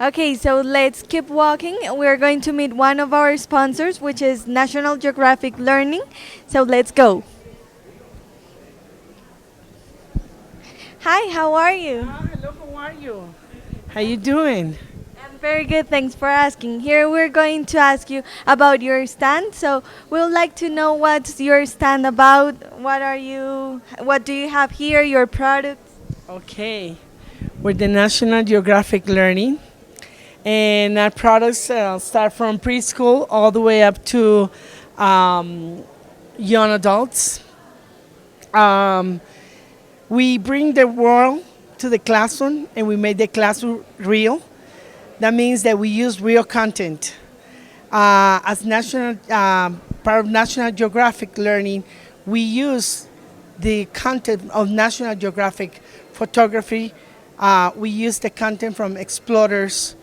Okay, so let's keep walking. We're going to meet one of our sponsors, which is National Geographic Learning. So let's go. Hi, how are you? Hello, how are you? How you doing? I'm very good, thanks for asking. Here we're going to ask you about your stand. So we would like to know what's your stand about. What do you have here, your products? Okay, we're the National Geographic Learning, and our products start from preschool all the way up to um, young adults. Um, we bring the world to the classroom, and we make the classroom real. That means that we use real content. As national part of National Geographic Learning, we use the content of National Geographic photography. We use the content from explorers,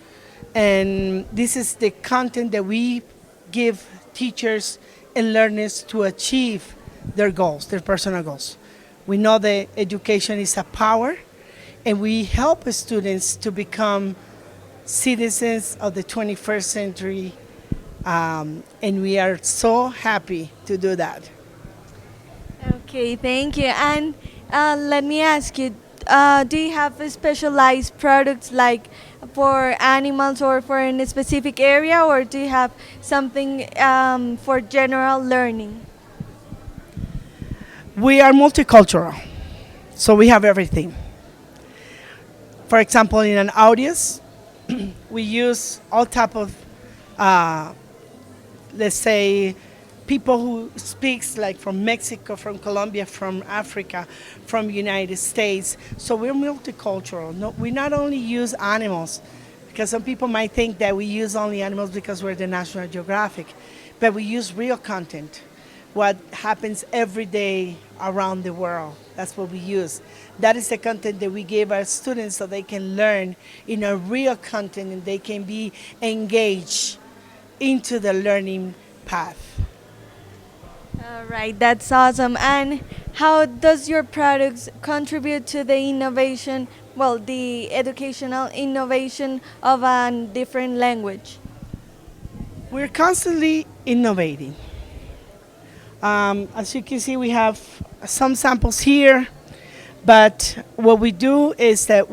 and this is the content that we give teachers and learners to achieve their goals, their personal goals. We know that education is a power, and we help students to become citizens of the 21st century, and we are so happy to do that. Okay, thank you. And let me ask you, do you have specialized products like for animals or for in a specific area, or do you have something for general learning? We are multicultural, so we have everything. For example, in an audience, we use all type of, uh, let's say, people who speaks like from Mexico, from Colombia, from Africa, from United States. So we're multicultural. No, we not only use animals, because some people might think that we use only animals because we're the National Geographic, but we use real content, what happens every day around the world. That's what we use. That is the content that we give our students so they can learn in a real content and they can be engaged into the learning path. All right, that's awesome. And how does your products contribute to the innovation, well, the educational innovation of a different language? We're constantly innovating. As you can see, we have some samples here, but what we do is that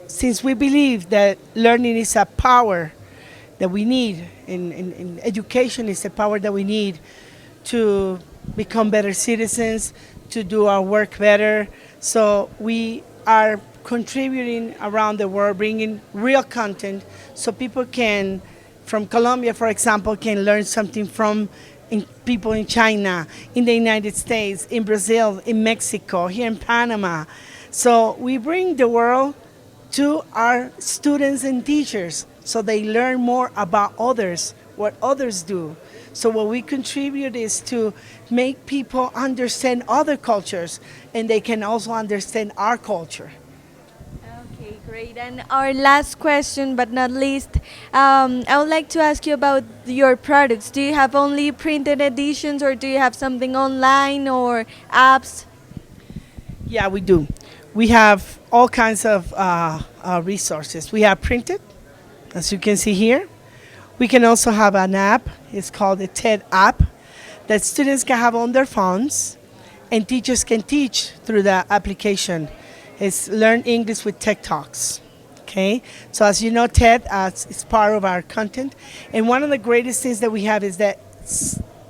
since we believe that learning is a power that we need, in education is a power that we need to become better citizens, to do our work better. So we are contributing around the world, bringing real content so people can, from Colombia, for example, can learn something from people in China, in the United States, in Brazil, in Mexico, here in Panama. So we bring the world to our students and teachers so they learn more about others, what others do. So what we contribute is to make people understand other cultures and they can also understand our culture. Okay, great. And our last question, but not least, I would like to ask you about your products. Do you have only printed editions, or do you have something online or apps? Yeah, we do. We have all kinds of resources. We have printed, as you can see here. We can also have an app. It's called the TED app that students can have on their phones and teachers can teach through the application. It's Learn English with Tech Talks. Okay, so as you know, TED is part of our content, and one of the greatest things that we have is that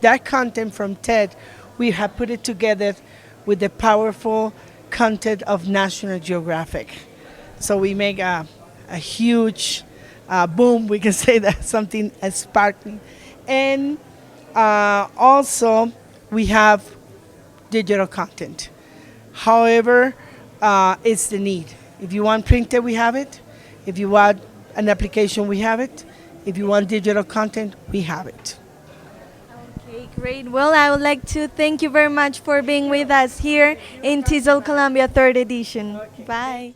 that content from TED, we have put it together with the powerful content of National Geographic. So we make a huge boom, we can say that, something sparkling. And also, we have digital content. However, it's the need. If you want printed, we have it. If you want an application, we have it. If you want digital content, we have it. Okay, great. Well, I would like to thank you very much for being with us here in Teasel Columbia 3rd edition. Bye.